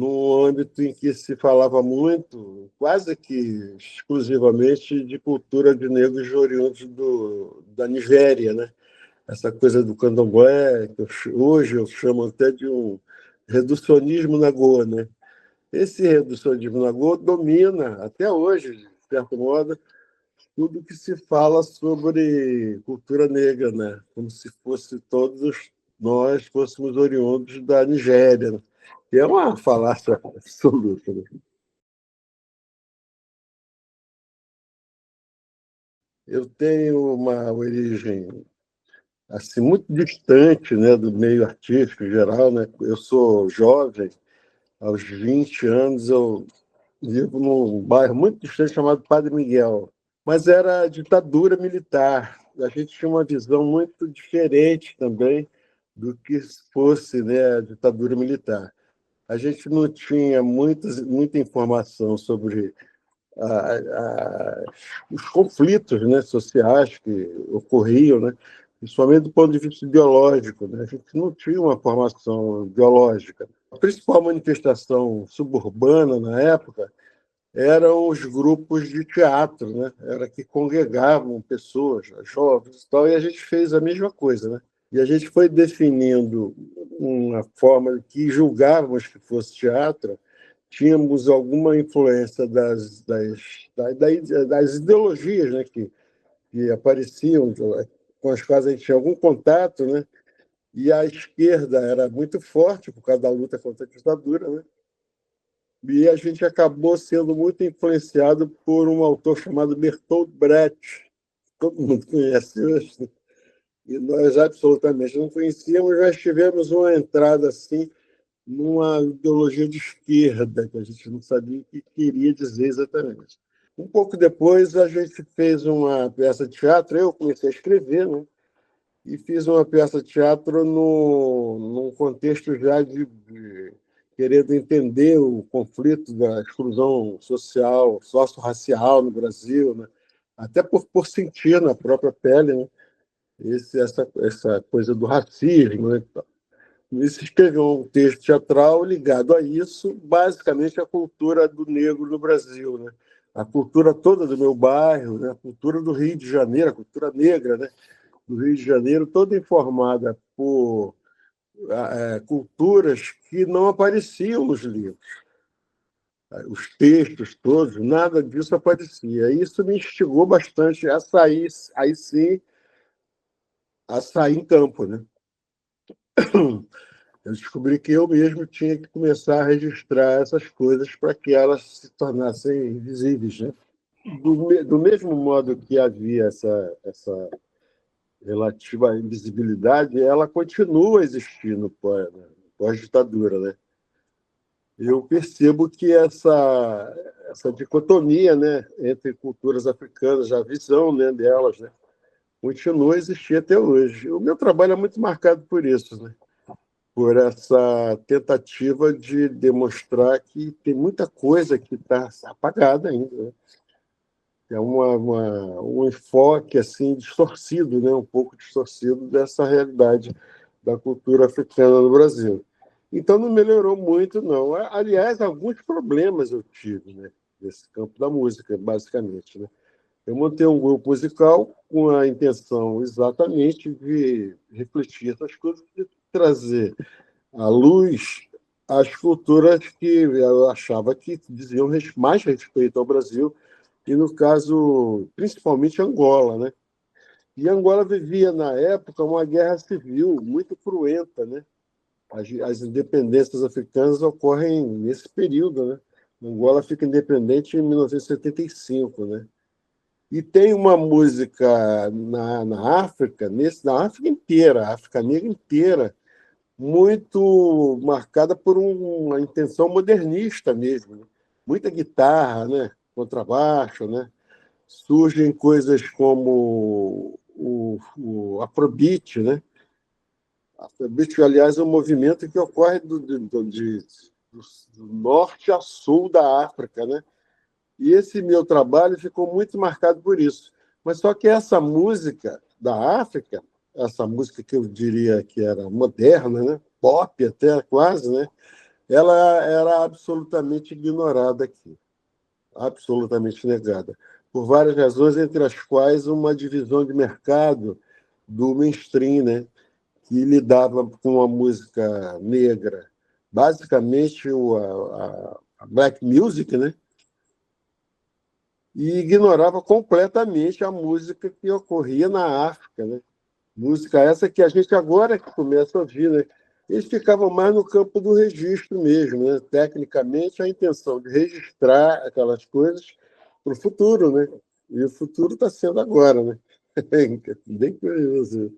no âmbito em que se falava muito, quase que exclusivamente, de cultura de negros oriundos da Nigéria, né? Essa coisa do candomblé, que hoje eu chamo até de um reducionismo nagô, né? Esse reducionismo nagô domina, até hoje, de certo modo, tudo que se fala sobre cultura negra, né? Como se fosse todos nós fôssemos oriundos da Nigéria, né? E é uma falácia absoluta, né? Eu tenho uma origem assim muito distante, né, do meio artístico em geral, né? Eu sou jovem, aos 20 anos eu vivo num bairro muito distante chamado Padre Miguel, mas era ditadura militar. A gente tinha uma visão muito diferente também do que fosse, né, a ditadura militar. A gente não tinha muita informação sobre os conflitos, né, sociais que ocorriam, né, principalmente do ponto de vista ideológico. Né? A gente não tinha uma formação ideológica. A principal manifestação suburbana na época eram os grupos de teatro, né? Era que congregavam pessoas, jovens e tal, e a gente fez a mesma coisa, né? E a gente foi definindo uma forma que julgávamos que fosse teatro, tínhamos alguma influência das ideologias, né, que apareciam, com as quais a gente tinha algum contato, né? E a esquerda era muito forte por causa da luta contra a ditadura, né? E a gente acabou sendo muito influenciado por um autor chamado Bertolt Brecht. Todo mundo conhece hoje, e nós absolutamente não conhecíamos, mas tivemos uma entrada assim numa ideologia de esquerda, que a gente não sabia o que queria dizer exatamente. Um pouco depois, a gente fez uma peça de teatro, eu comecei a escrever, né? E fiz uma peça de teatro num contexto já de querendo entender o conflito da exclusão social, socio-racial no Brasil, né? Até por sentir na própria pele, né? Essa coisa do racismo. Né? E se escreveu um texto teatral ligado a isso, basicamente a cultura do negro no Brasil, né? A cultura toda do meu bairro, né? A cultura do Rio de Janeiro, a cultura negra, né? Do Rio de Janeiro, toda informada por culturas que não apareciam nos livros. Os textos todos, nada disso aparecia. Isso me instigou bastante a sair, aí sim, a sair em campo, né? Eu descobri que eu mesmo tinha que começar a registrar essas coisas para que elas se tornassem visíveis, né? Do mesmo modo que havia essa relativa à invisibilidade, ela continua existindo pós-ditadura, né? Eu percebo que essa dicotomia, né, entre culturas africanas, a visão, né, delas, né, continua a existir até hoje. O meu trabalho é muito marcado por isso, né? Por essa tentativa de demonstrar que tem muita coisa que está apagada ainda. Né? É um enfoque assim distorcido, né? Um pouco distorcido dessa realidade da cultura africana no Brasil. Então não melhorou muito, não. Aliás, alguns problemas eu tive, né? Nesse campo da música, basicamente. Né? Eu montei um grupo musical com a intenção exatamente de refletir essas coisas, de trazer à luz as culturas que eu achava que diziam mais respeito ao Brasil, e no caso, principalmente Angola, né? E Angola vivia, na época, uma guerra civil muito cruenta, né? As independências africanas ocorrem nesse período, né? Angola fica independente em 1975, né? E tem uma música na África, na África inteira, a África Negra inteira, muito marcada por uma intenção modernista mesmo. Né? Muita guitarra, né? Contrabaixo, né? Surgem coisas como o Afrobeat, né? Afrobeat, aliás, é um movimento que ocorre do norte a sul da África, né? E esse meu trabalho ficou muito marcado por isso. Mas só que essa música da África, essa música que eu diria que era moderna, né? Pop até quase, né? ela era absolutamente ignorada aqui, absolutamente negada, por várias razões, entre as quais uma divisão de mercado do mainstream, né, que lidava com a música negra, basicamente a black music, né, e ignorava completamente a música que ocorria na África, né? Música essa que a gente agora que começa a ouvir, né? Eles ficavam mais no campo do registro mesmo, né? Tecnicamente, a intenção de registrar aquelas coisas para o futuro, né? E o futuro está sendo agora, né? Bem curioso.